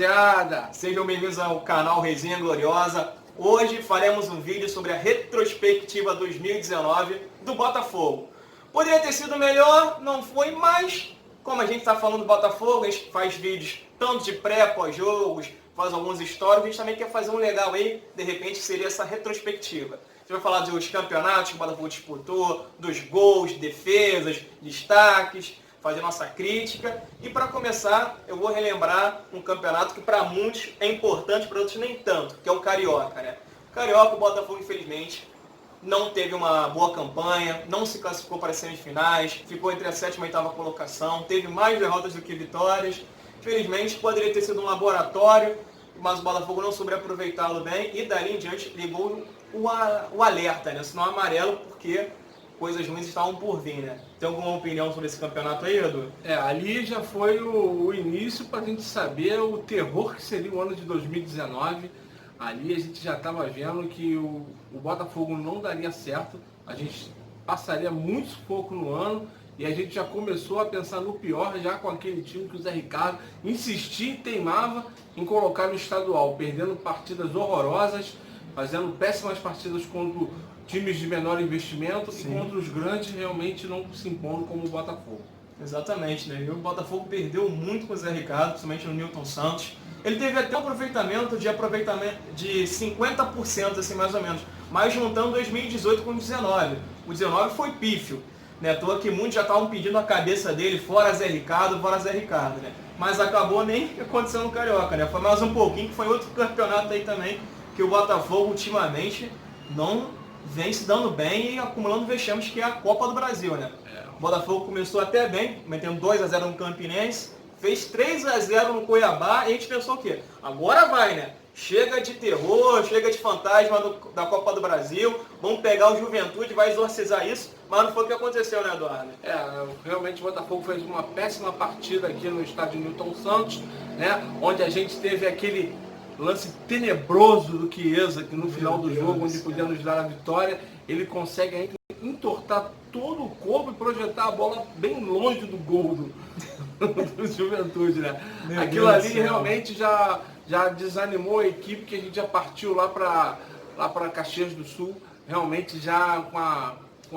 rapaziada! Sejam bem-vindos ao canal Resenha Gloriosa. Hoje faremos um vídeo sobre a retrospectiva 2019 do Botafogo. Poderia ter sido melhor, não foi, mas como a gente está falando do Botafogo, a gente faz vídeos tanto de pré, pós-jogos, faz alguns stories, a gente também quer fazer um legal aí, de repente seria essa retrospectiva. A gente vai falar dos campeonatos que o Botafogo disputou, dos gols, defesas, destaques, fazer nossa crítica. E para começar, eu vou relembrar um campeonato que para muitos é importante, para outros nem tanto, que é o Carioca, né? O Carioca, o Botafogo, infelizmente, não teve uma boa campanha, não se classificou para as semifinais, ficou entre a 7ª e a 8ª colocação, teve mais derrotas do que vitórias. Infelizmente, poderia ter sido um laboratório, mas o Botafogo não soube aproveitá-lo bem e dali em diante ligou o alerta, né? Sinal amarelo, porque coisas ruins estavam por vir, né? Tem alguma opinião sobre esse campeonato aí, Edu? Ali já foi o início para a gente saber o terror que seria o ano de 2019. Ali a gente já estava vendo que o Botafogo não daria certo, a gente passaria muito sufoco no ano e a gente já começou a pensar no pior já com aquele time que o Zé Ricardo insistia e teimava em colocar no estadual, perdendo partidas horrorosas, fazendo péssimas partidas contra times de menor investimento. Sim. E contra os grandes realmente não se impondo como o Botafogo. Exatamente, né? E o Botafogo perdeu muito com o Zé Ricardo, principalmente no Newton Santos. Ele teve até um aproveitamento de 50%, assim, mais ou menos. Mas juntando 2018 com 2019. O 19 foi pífio, né? À toa que muitos já estavam pedindo a cabeça dele, fora Zé Ricardo, né? Mas acabou nem acontecendo no Carioca, né? Foi mais um pouquinho, que foi outro campeonato aí também, que o Botafogo ultimamente não vem se dando bem e acumulando vexames, que é a Copa do Brasil, né? O Botafogo começou até bem, metendo 2-0 no Campinense, fez 3-0 no Cuiabá e a gente pensou o quê? Agora vai, né? Chega de terror, chega de fantasma da Copa do Brasil, vamos pegar o Juventude, vai exorcizar isso, mas não foi o que aconteceu, né, Eduardo? Realmente o Botafogo fez uma péssima partida aqui no estádio Newton Santos, né? Onde a gente teve aquele lance tenebroso do Chiesa, que no final do jogo, onde podia nos dar a vitória, ele consegue ainda entortar todo o corpo e projetar a bola bem longe do gol do Juventude, né? Aquilo ali realmente já desanimou a equipe, que a gente já partiu lá para Caxias do Sul, realmente já com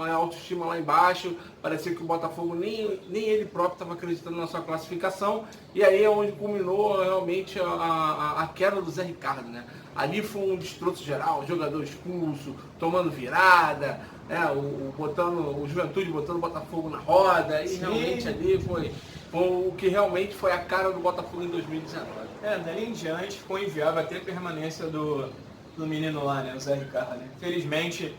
a autoestima lá embaixo. Parecia que o Botafogo nem ele próprio estava acreditando na sua classificação, e aí é onde culminou realmente a queda do Zé Ricardo, né? Ali foi um destroço geral, o jogador expulso, tomando virada, né? O Juventude botando o Botafogo na roda, e realmente ali foi o que realmente foi a cara do Botafogo em 2019. Dali em diante ficou inviável até a permanência do menino lá, né, o Zé Ricardo, né? Felizmente,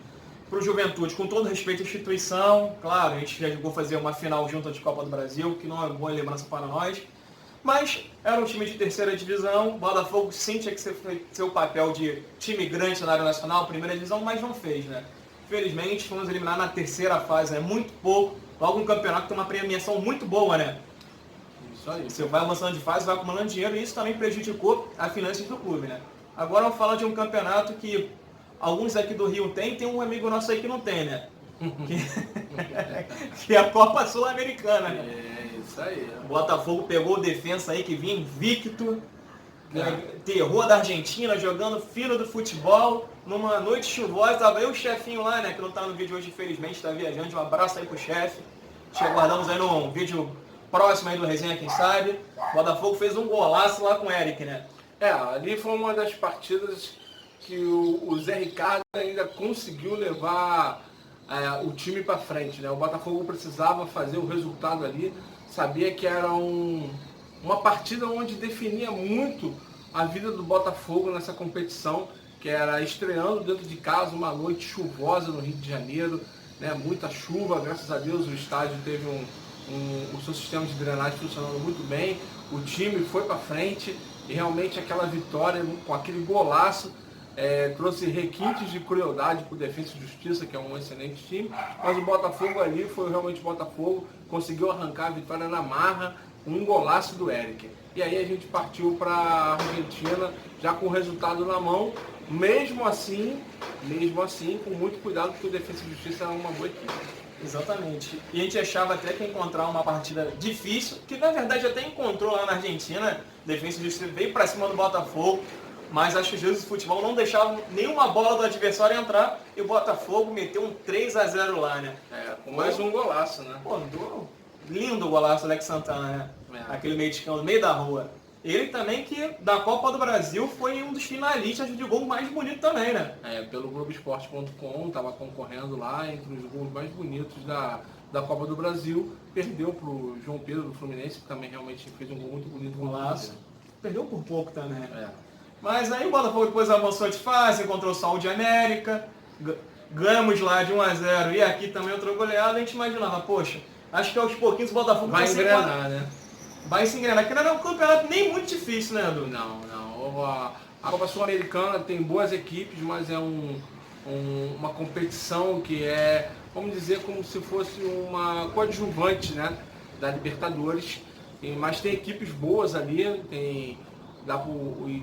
para o Juventude, com todo respeito à instituição, claro, a gente já jogou fazer uma final junto de Copa do Brasil, que não é boa lembrança para nós, mas era um time de terceira divisão. O Botafogo sim tinha que ser seu papel de time grande no cenário nacional, primeira divisão, mas não fez, né? Felizmente, fomos eliminar na terceira fase, né? Muito pouco, logo um campeonato que tem uma premiação muito boa, né? Isso aí. Você vai avançando de fase, vai acumulando dinheiro, e isso também prejudicou a finanças do clube, né? Agora vamos falar de um campeonato que alguns aqui do Rio tem um amigo nosso aí que não tem, né? que é a Copa Sul-Americana, né? Isso aí. O Botafogo pegou o Defensa aí, que vinha invicto, terror da Argentina, jogando fino do futebol, numa noite chuvosa. Tava eu e o chefinho lá, né? Que não tá no vídeo hoje, infelizmente, tá viajando. Um abraço aí pro chefe. Te aguardamos aí num vídeo próximo aí do Resenha, quem sabe. O Botafogo fez um golaço lá com o Eric, né? Ali foi uma das partidas que o Zé Ricardo ainda conseguiu levar o time para frente, né? O Botafogo precisava fazer o resultado ali, sabia que era uma partida onde definia muito a vida do Botafogo nessa competição, que era estreando dentro de casa, uma noite chuvosa no Rio de Janeiro, né? Muita chuva, graças a Deus o estádio teve o seu sistema de drenagem funcionando muito bem, o time foi para frente e realmente aquela vitória com aquele golaço trouxe requintes de crueldade para o Defensa e Justiça, que é um excelente time, mas o Botafogo ali foi realmente o Botafogo, conseguiu arrancar a vitória na marra, um golaço do Eric. E aí a gente partiu para a Argentina já com o resultado na mão, mesmo assim, com muito cuidado, porque o Defensa e Justiça é uma boa equipe. Exatamente. E a gente achava até que ia encontrar uma partida difícil, que na verdade até encontrou lá na Argentina. Defensa e Justiça veio para cima do Botafogo, mas acho que os juízes de futebol não deixavam nenhuma bola do adversário entrar e o Botafogo meteu um 3-0 lá, né? Com mais um golaço, né? Pô, lindo o golaço do Alex Santana, né? Aquele meio de campo, no meio da rua. Ele também que, da Copa do Brasil, foi um dos finalistas de gol mais bonito também, né? Pelo Globoesporte.com, estava concorrendo lá entre os gols mais bonitos da Copa do Brasil. Perdeu para o João Pedro do Fluminense, que também realmente fez um gol muito bonito. Golaço. Perdeu por pouco também. Mas aí o Botafogo depois avançou de fase, encontrou o Saúde América, ganhamos lá de 1-0 e aqui também outra goleada. A gente imaginava, poxa, acho que aos pouquinhos o Botafogo vai engrenar, né? Vai se engrenar, porque não é um campeonato nem muito difícil, né, Edu? Não. A Copa Sul-Americana tem boas equipes, mas é uma competição que é, vamos dizer, como se fosse uma coadjuvante, né, da Libertadores. Mas tem equipes boas ali, e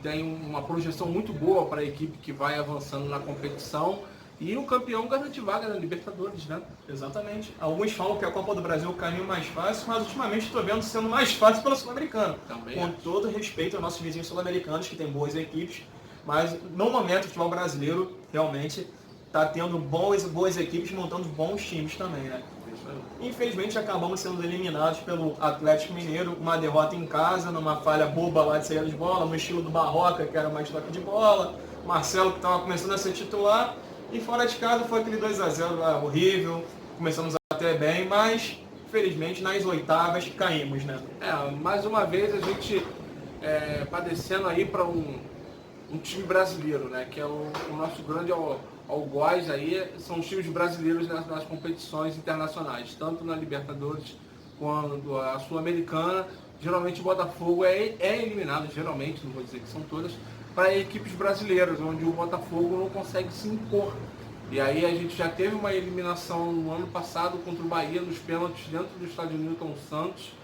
tem uma projeção muito boa para a equipe que vai avançando na competição. E o campeão garante vaga na Libertadores, né? Exatamente. Alguns falam que a Copa do Brasil é o caminho mais fácil, mas ultimamente estou vendo sendo mais fácil pela Sul-Americana. Com todo respeito aos nossos vizinhos sul-americanos, que têm boas equipes, mas no momento o futebol brasileiro realmente está tendo boas equipes montando bons times também, né? Infelizmente acabamos sendo eliminados pelo Atlético Mineiro, uma derrota em casa, numa falha boba lá de saída de bola, no estilo do Barroca, que era mais toque de bola, Marcelo que estava começando a ser titular. E fora de casa foi aquele 2-0 horrível, começamos até bem, mas felizmente nas oitavas caímos, né? Mais uma vez a gente padecendo aí para um time brasileiro, né? Que é o nosso grande algoz aí, são os times brasileiros nas competições internacionais, tanto na Libertadores quanto a Sul-Americana. Geralmente o Botafogo é eliminado, geralmente, não vou dizer que são todas, para equipes brasileiras, onde o Botafogo não consegue se impor. E aí a gente já teve uma eliminação no ano passado contra o Bahia nos pênaltis dentro do estádio Newton Santos.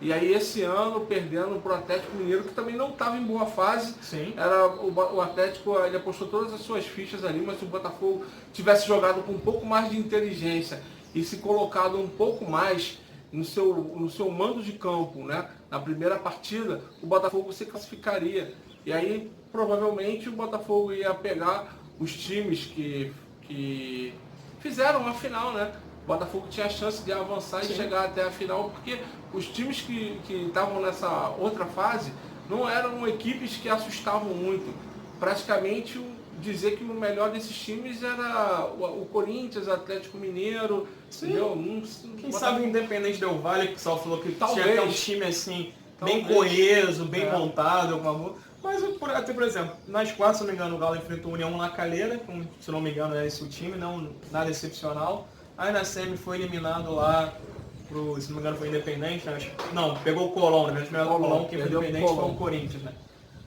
E aí esse ano perdendo para o Atlético Mineiro, que também não estava em boa fase. Sim. O Atlético, ele apostou todas as suas fichas ali, mas se o Botafogo tivesse jogado com um pouco mais de inteligência e se colocado um pouco mais no seu mando de campo, né, na primeira partida, o Botafogo se classificaria. E aí provavelmente o Botafogo ia pegar os times que fizeram a final, né? O Botafogo tinha a chance de avançar e chegar até a final, porque os times que estavam nessa outra fase não eram equipes que assustavam muito. Praticamente dizer que o melhor desses times era o Corinthians, o Atlético Mineiro, entendeu? Quem sabe o Independente Del Valle, que só falou que talvez, tinha até um time assim, bem coeso, bem montado, mas, por exemplo, nas quartas, se não me engano, o Galo enfrentou o União La Calera, se não me engano é esse o time, não nada excepcional. Aí na semi foi eliminado lá, se não me engano foi o Independente, né? Não, pegou o Colón, né? O Colón, que foi o Independente foi o Corinthians, né?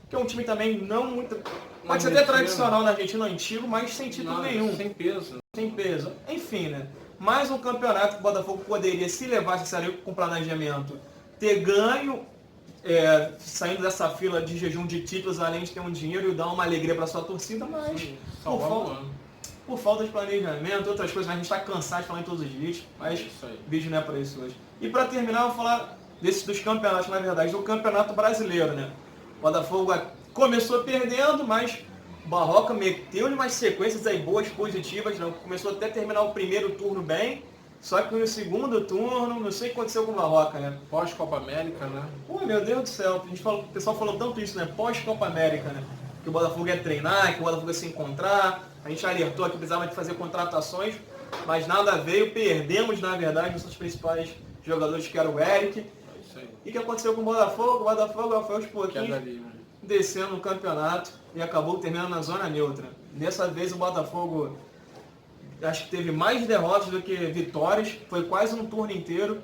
Que é um time também não muito... Pode ser até tradicional na Argentina, antigo, mas sem título nenhum. Sem peso. Sem peso. Enfim, né? Mais um campeonato que o Botafogo poderia, se levasse a sério com planejamento, ter ganho, saindo dessa fila de jejum de títulos, além de ter um dinheiro e dar uma alegria para sua torcida, mas por falta de planejamento, outras coisas, a gente está cansado de falar em todos os vídeos, mas vídeo não é para isso hoje. E para terminar, eu vou falar dos campeonatos, na verdade, do Campeonato Brasileiro, né? O Botafogo começou perdendo, mas o Barroca meteu umas sequências aí boas, positivas, né? Começou até a terminar o primeiro turno bem, só que no segundo turno, não sei o que aconteceu com o Barroca, né? Pós-Copa América, né? Pô, meu Deus do céu, o pessoal falou tanto isso, né? Pós-Copa América, né? Que o Botafogo ia treinar, que o Botafogo ia se encontrar, a gente alertou que precisava de fazer contratações, mas nada veio, perdemos, na verdade, os nossos principais jogadores, que era o Eric. E o que aconteceu com o Botafogo? O Botafogo foi aos pouquinhos descendo no campeonato e acabou terminando na zona neutra. Dessa vez o Botafogo acho que teve mais derrotas do que vitórias, foi quase um turno inteiro,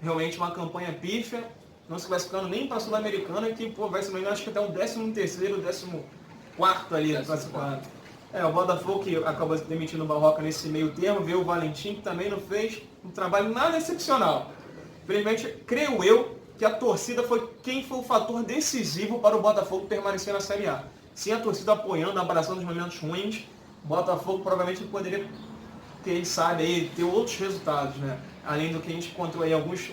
realmente uma campanha pífia, não se classificando nem para a Sul-Americana, que vai se não acho que até o 13º, 14º ali classificado. O Botafogo que acabou demitindo o Barroca nesse meio termo, veio o Valentim, que também não fez um trabalho nada excepcional. Infelizmente, creio eu, que a torcida foi quem foi o fator decisivo para o Botafogo permanecer na Série A. Sem a torcida apoiando, abraçando os momentos ruins, o Botafogo provavelmente poderia quem sabe aí ter outros resultados, né? Além do que a gente encontrou aí alguns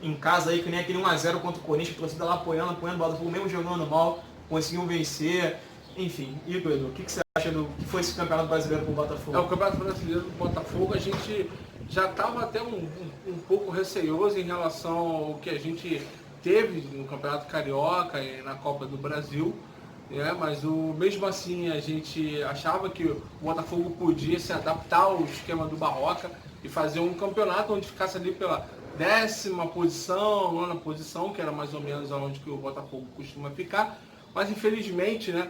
em casa aí, que nem aquele 1x0 contra o Corinthians, a torcida lá apoiando, o Botafogo mesmo jogando mal, conseguiu vencer. Enfim, e Edu, o que você acha do que foi esse Campeonato Brasileiro com o Botafogo? O Campeonato Brasileiro do Botafogo, a gente já estava até um pouco receioso em relação ao que a gente teve no Campeonato Carioca e na Copa do Brasil, né? Mas mesmo assim a gente achava que o Botafogo podia se adaptar ao esquema do Barroca e fazer um campeonato onde ficasse ali pela 10ª posição, 9ª posição, que era mais ou menos onde que o Botafogo costuma ficar. Mas infelizmente, né,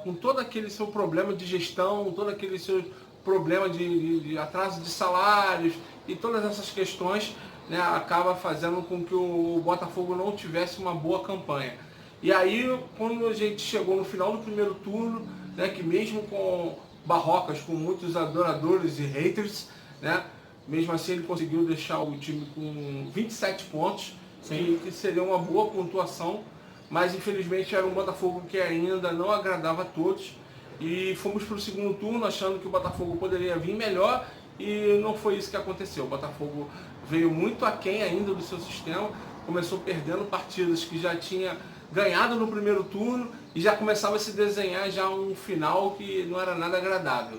com todo aquele seu problema de gestão, todo aquele seu problema de atraso de salários e todas essas questões, né, acaba fazendo com que o Botafogo não tivesse uma boa campanha. E aí, quando a gente chegou no final do primeiro turno, né, que mesmo com Barrocas, com muitos adoradores e haters, né, mesmo assim ele conseguiu deixar o time com 27 pontos, que seria uma boa pontuação, mas infelizmente era um Botafogo que ainda não agradava a todos. E fomos para o segundo turno achando que o Botafogo poderia vir melhor e não foi isso que aconteceu. O Botafogo veio muito aquém ainda do seu sistema, começou perdendo partidas que já tinha ganhado no primeiro turno e já começava a se desenhar já um final que não era nada agradável.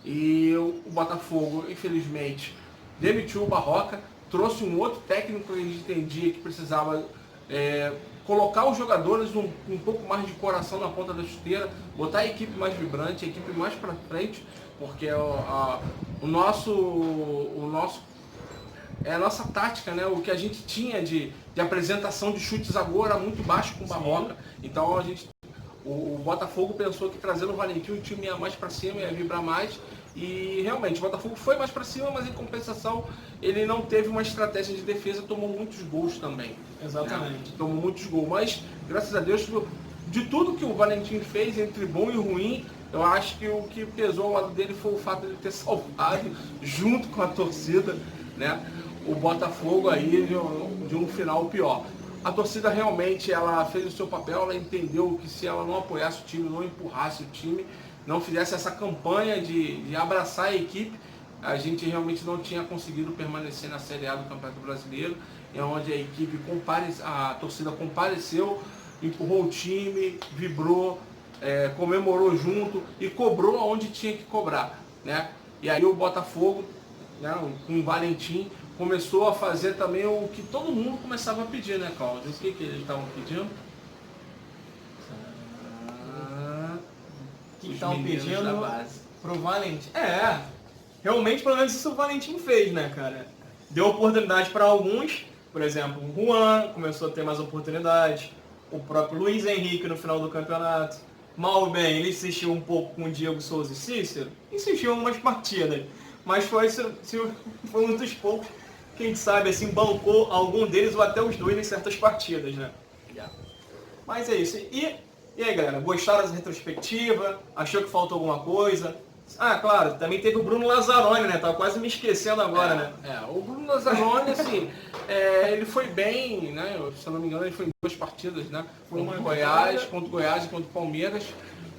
E o Botafogo, infelizmente, demitiu o Barroca, trouxe um outro técnico que a gente entendia que precisava colocar os jogadores um pouco mais de coração na ponta da chuteira, botar a equipe mais vibrante, a equipe mais para frente, porque a nossa tática, né, o que a gente tinha de apresentação de chutes a gol era muito baixo com o Barroca. Então o Botafogo pensou que trazendo o Valentim o time ia mais para cima, ia vibrar mais. E realmente o Botafogo foi mais para cima, mas em compensação ele não teve uma estratégia de defesa, tomou muitos gols também. Exatamente. Né? Tomou muitos gols, mas graças a Deus, de tudo que o Valentim fez, entre bom e ruim, eu acho que o que pesou ao lado dele foi o fato de ele ter salvado, junto com a torcida, né, o Botafogo aí de um final pior. A torcida realmente ela fez o seu papel, ela entendeu que se ela não apoiasse o time, não empurrasse o time, não fizesse essa campanha de abraçar a equipe, a gente realmente não tinha conseguido permanecer na Série A do Campeonato Brasileiro, onde a torcida compareceu, empurrou o time, vibrou, comemorou junto e cobrou onde tinha que cobrar, né? E aí o Botafogo, né, com o Valentim, começou a fazer também o que todo mundo começava a pedir, né, Cláudio? O que eles estavam pedindo? Que estavam pedindo pro Valentim. Realmente pelo menos isso o Valentim fez, né, cara? Deu oportunidade para alguns, por exemplo, o Juan começou a ter mais oportunidades, o próprio Luiz Henrique no final do campeonato. Mal bem, ele insistiu um pouco com o Diego Souza e Cícero, insistiu em algumas partidas, mas foi um dos poucos que a gente sabe, assim, bancou algum deles ou até os dois em certas partidas, né? Mas é isso. E aí, galera, gostaram da retrospectiva? Achou que faltou alguma coisa? Ah, claro, também teve o Bruno Lazzaroni, né? Tava quase me esquecendo agora, né? O Bruno Lazzaroni, assim, ele foi bem, né? Se eu não me engano, ele foi em 2 partidas, né? Foi uma contra o Goiás e contra o Palmeiras.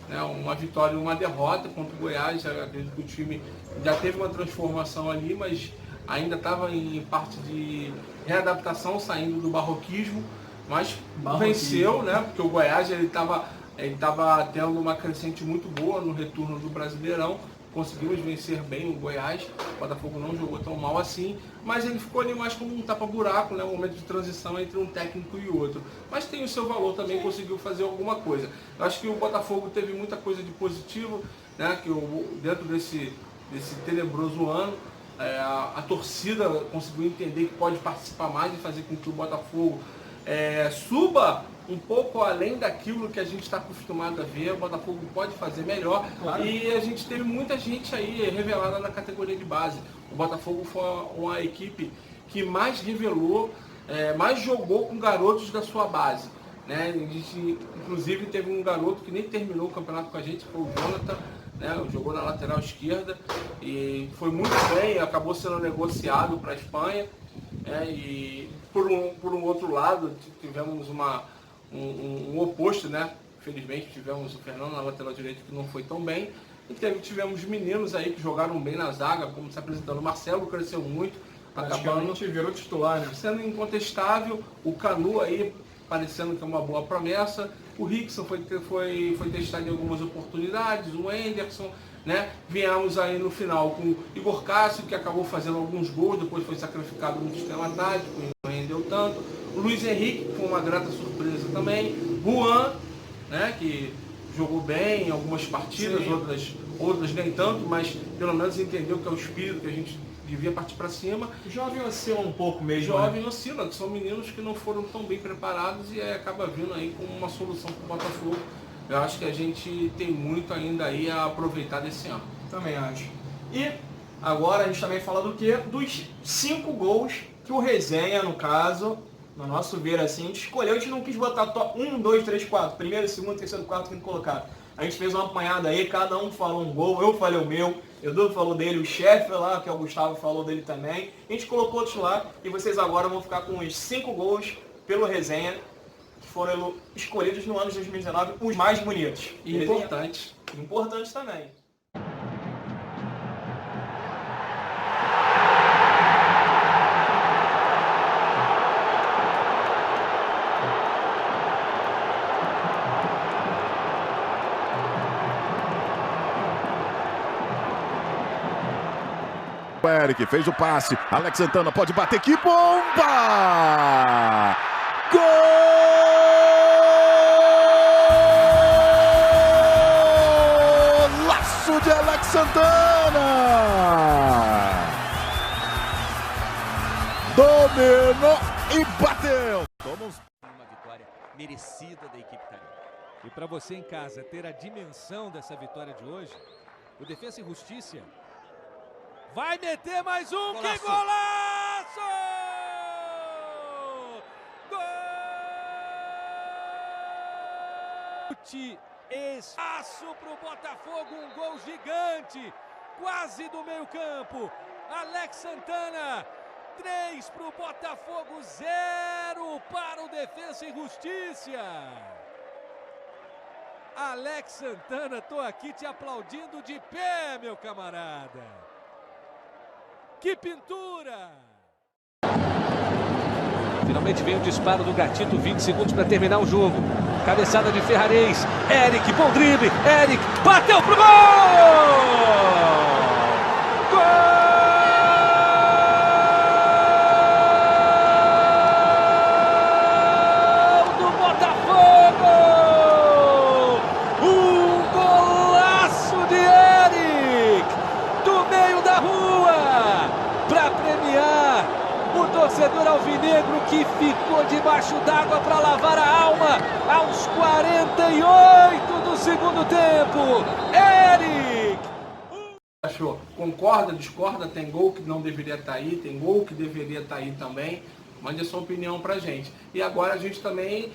Né? Uma vitória e uma derrota contra o Goiás. Acredito que o time já teve uma transformação ali, mas ainda estava em parte de readaptação, saindo do barroquismo. Mas venceu, né? Porque o Goiás ele estava tendo uma crescente muito boa no retorno do Brasileirão. Conseguimos vencer bem o Goiás. O Botafogo não jogou tão mal assim, mas ele ficou ali mais como um tapa-buraco, né? Um momento de transição entre um técnico e outro. Mas tem o seu valor também, conseguiu fazer alguma coisa. Eu acho que o Botafogo teve muita coisa de positivo, né? Que dentro desse tenebroso ano, a torcida conseguiu entender que pode participar mais e fazer com que o Botafogo suba um pouco além daquilo que a gente está acostumado a ver. O Botafogo pode fazer melhor. Claro. E a gente teve muita gente aí revelada na categoria de base. O Botafogo foi uma equipe que mais revelou, mais jogou com garotos da sua base, né? A gente, inclusive, teve um garoto que nem terminou o campeonato com a gente, foi o Jonathan, né? Jogou na lateral esquerda e foi muito bem, acabou sendo negociado para a Espanha. E por um outro lado, tivemos um oposto, né? Infelizmente tivemos o Fernando na lateral direita que não foi tão bem, E tivemos meninos aí que jogaram bem na zaga, como se apresentando. O Marcelo cresceu muito, acabando virou titular, né? sendo incontestável. O Canu aí parecendo que é uma boa promessa. O Rickson foi testado em algumas oportunidades, o Anderson, né? Viemos aí no final com o Igor Cássio, que acabou fazendo alguns gols, depois foi sacrificado no sistema tático e não rendeu tanto. O Luiz Henrique, que foi uma grata surpresa também. Juan, né? Que jogou bem em algumas partidas, outras nem tanto, mas pelo menos entendeu que é o espírito que a gente devia partir para cima. Jovem oscila um pouco mesmo. Jovem oscila, que são meninos que não foram tão bem preparados e aí acaba vindo aí com uma solução para o Botafogo. Eu acho que a gente tem muito ainda aí a aproveitar desse ano. Também acho. E agora a gente também fala do quê? Dos 5 gols que o Resenha, no caso, no nosso ver assim, a gente escolheu, a gente não quis botar 1, 2, 3, 4, primeiro, segundo, terceiro, quarto, quinto colocado. A gente fez uma apanhada aí, cada um falou um gol, eu falei o meu, Edu falou dele, o chefe lá, que é o Gustavo, falou dele também. A gente colocou outros lá e vocês agora vão ficar com os 5 gols pelo Resenha, que foram escolhidos no ano de 2019, os mais bonitos. E importantes. Importantes também. O Eric fez o passe, Alex Santana pode bater, que bomba! Golaço de Alex Santana! Dominou e bateu! Uma vitória merecida da equipe carioca. E para você em casa ter a dimensão dessa vitória de hoje, o Defensa e Justiça vai meter mais um. Golaço. Que golaço! Gol! Espaço para o Botafogo, um gol gigante, quase do meio campo. Alex Santana, 3 para o Botafogo, 0 para o Defensa e Justiça. Alex Santana, tô aqui te aplaudindo de pé, meu camarada. Que pintura! Finalmente vem o disparo do Gatito, 20 segundos para terminar o jogo. Cabeçada de Ferrarez, Eric, bom drible, Eric, bateu pro gol! Gol do Botafogo! Um golaço de Eric, do meio da rua, para premiar o torcedor alvinegro que ficou debaixo d'água para lavar a alma aos 48 do segundo tempo. Eric! Achou? Concorda, discorda? Tem gol que não deveria estar aí, tem gol que deveria estar aí também. Mande a sua opinião pra gente. E agora a gente também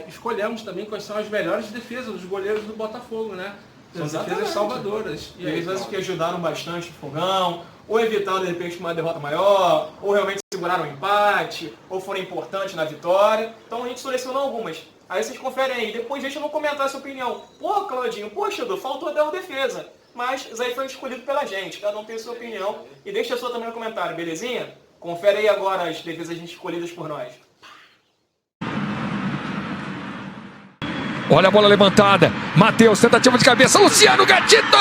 escolhemos também quais são as melhores defesas dos goleiros do Botafogo, né? São defesas salvadoras. E aí, às que ajudaram bastante o Fogão, ou evitaram de repente uma derrota maior, ou realmente seguraram o empate, ou foram importantes na vitória. Então a gente selecionou algumas. Aí vocês conferem aí, depois deixa eu comentar essa opinião. Pô, Claudinho, poxa, Edu, faltou dar defesa. Mas isso aí foi escolhido pela gente, cada um tem a sua opinião. E deixa a sua também no comentário, belezinha? Confere aí agora as defesas escolhidas por nós. Olha a bola levantada, Matheus, tentativa de cabeça, Luciano Gatito!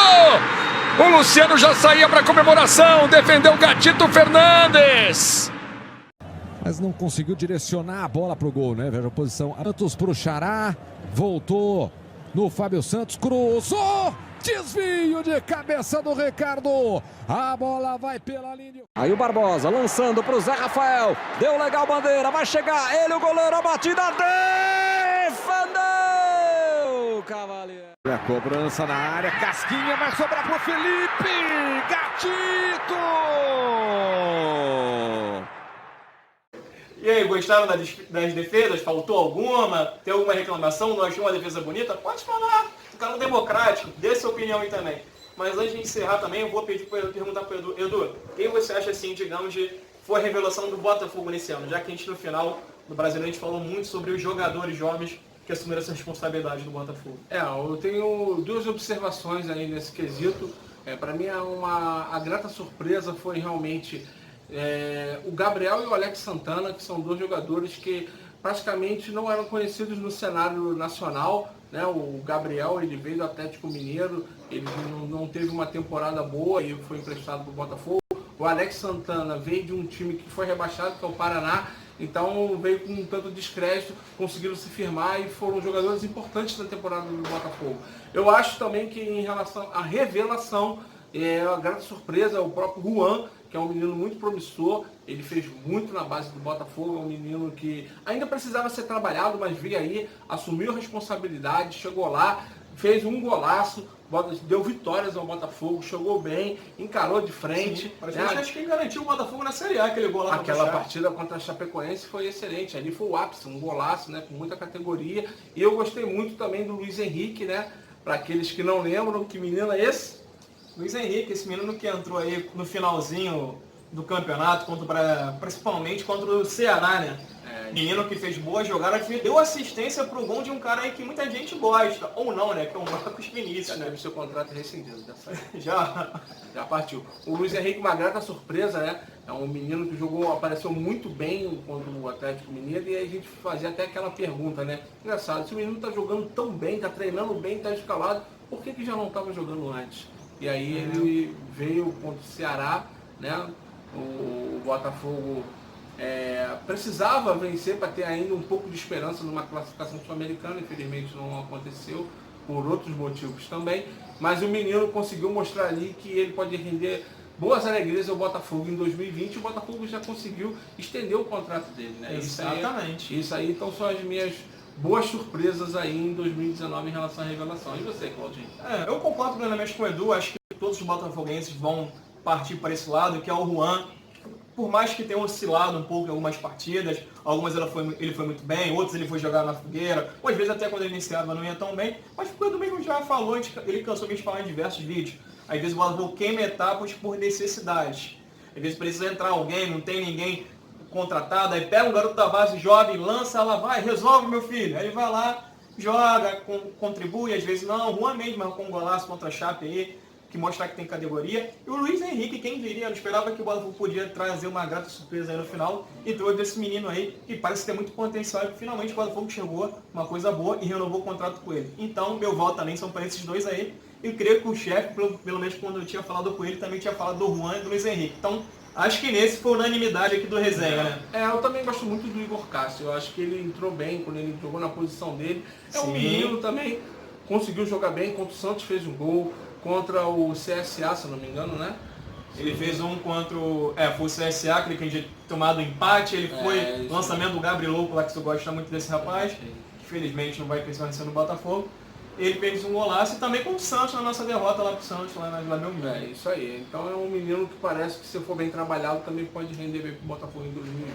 O Luciano já saía para comemoração, defendeu o Gatito Fernandes. Mas não conseguiu direcionar a bola para o gol, né? Veja a posição. Santos para o Xará, voltou no Fábio Santos, cruzou, desvio de cabeça do Ricardo. A bola vai pela linha. Aí o Barbosa lançando para o Zé Rafael, deu legal bandeira, vai chegar ele, o goleiro, a batida, defendeu! Cavaleiro. A cobrança na área, Casquinha vai sobrar pro Felipe, Gatito! E aí, gostaram das defesas? Faltou alguma? Tem alguma reclamação? Não achou uma defesa bonita? Pode falar, o cara é democrático, dê sua opinião aí também. Mas antes de encerrar também, eu vou perguntar para o Edu. Edu, quem você acha assim, digamos, foi a revelação do Botafogo nesse ano? Já que a gente no final do Brasileiro a gente falou muito sobre os jogadores jovens que assumiram essa responsabilidade do Botafogo. Eu tenho duas observações aí nesse quesito. Para mim, a grata surpresa foi realmente o Gabriel e o Alex Santana, que são dois jogadores que praticamente não eram conhecidos no cenário nacional, né? O Gabriel, ele veio do Atlético Mineiro, ele não teve uma temporada boa e foi emprestado para o Botafogo. O Alex Santana veio de um time que foi rebaixado, que é o Paraná, então veio com um tanto descrédito, conseguiram se firmar e foram jogadores importantes na temporada do Botafogo. Eu acho também que em relação à revelação, a grande surpresa é o próprio Juan, que é um menino muito promissor, ele fez muito na base do Botafogo, é um menino que ainda precisava ser trabalhado, mas veio aí, assumiu a responsabilidade, chegou lá, fez um golaço, deu vitórias ao Botafogo, chegou bem, encarou de frente. Acho que garantiu o Botafogo na Série A, aquele gol lá. Aquela partida contra a Chapecoense foi excelente, ali foi o ápice, um golaço, né, com muita categoria. E eu gostei muito também do Luiz Henrique, né, para aqueles que não lembram, que menino é esse? Luiz Henrique, esse menino que entrou aí no finalzinho do campeonato, principalmente contra o Ceará, né? Menino que fez boa jogada, que deu assistência pro gol de um cara aí que muita gente gosta, ou não, né? Que é o Marcos Vinícius, né? Teve seu contrato rescindido dessa Já partiu. O Luiz Henrique, uma grata surpresa, né? É um menino que apareceu muito bem contra o Atlético Mineiro, e aí a gente fazia até aquela pergunta, né? Engraçado, se o menino tá jogando tão bem, tá treinando bem, tá escalado, por que já não estava jogando antes? E aí ele veio contra o Ceará, né? O Botafogo precisava vencer para ter ainda um pouco de esperança numa classificação sul-americana, infelizmente não aconteceu, por outros motivos também, mas o menino conseguiu mostrar ali que ele pode render boas alegrias ao Botafogo em 2020, e o Botafogo já conseguiu estender o contrato dele, né? Exatamente. Isso aí então são as minhas boas surpresas aí em 2019 em relação à revelação. E você, Claudinho? Eu concordo plenamente com o Edu, acho que todos os botafoguenses vão partir para esse lado, que é o Juan. Por mais que tenha oscilado um pouco em algumas partidas, algumas ele foi muito bem, outras ele foi jogar na fogueira, ou às vezes até quando ele iniciava não ia tão bem, mas o Edu mesmo já falou, ele cansou de falar em diversos vídeos. Às vezes o Botafogo queima etapas por necessidade. Às vezes precisa entrar alguém, não tem ninguém contratado, aí pega um garoto da base jovem, lança, ela vai, resolve meu filho. Aí ele vai lá, joga, contribui, às vezes não, o Juan mesmo com um golaço contra a Chape aí, que mostra que tem categoria. E o Luiz Henrique, quem diria, eu não esperava que o Botafogo podia trazer uma grata surpresa aí no final, e trouxe esse menino aí, que parece ter muito potencial, e que finalmente o Botafogo chegou uma coisa boa e renovou o contrato com ele. Então, meu voto também são para esses dois aí, e creio que o chefe, pelo menos quando eu tinha falado com ele, também tinha falado do Juan e do Luiz Henrique. Então, acho que nesse foi unanimidade aqui do resenha, né? Eu também gosto muito do Igor Cássio. Eu acho que ele entrou bem quando ele jogou na posição dele. Sim. Um menino também, conseguiu jogar bem. Contra o Santos fez um gol. Contra o CSA, se eu não me engano, né? Ele fez um contra o... foi o CSA, aquele que a gente tinha tomado empate. Ele foi lançamento do Gabriel Louco, lá que tu gosta muito desse rapaz. Que felizmente não vai permanecer no Botafogo. Ele fez um golaço e também com o Santos na nossa derrota lá pro Santos, lá na Vila Belmiro. Isso aí. Então é um menino que parece que se for bem trabalhado também pode render bem pro Botafogo em 2020.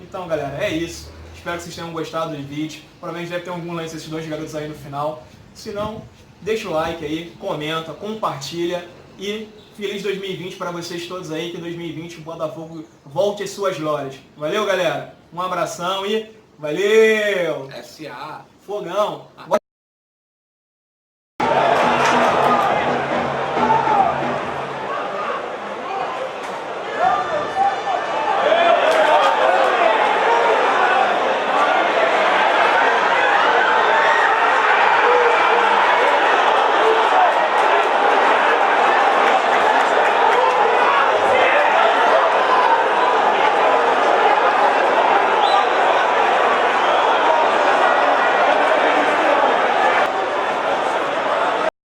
Então, galera, é isso. Espero que vocês tenham gostado do vídeo. Provavelmente deve ter algum lance desses dois garotos aí no final. Se não, deixa o like aí, comenta, compartilha e feliz 2020 para vocês todos aí, que 2020 o Botafogo volte às suas glórias. Valeu, galera. Um abração e valeu! SA. Fogão!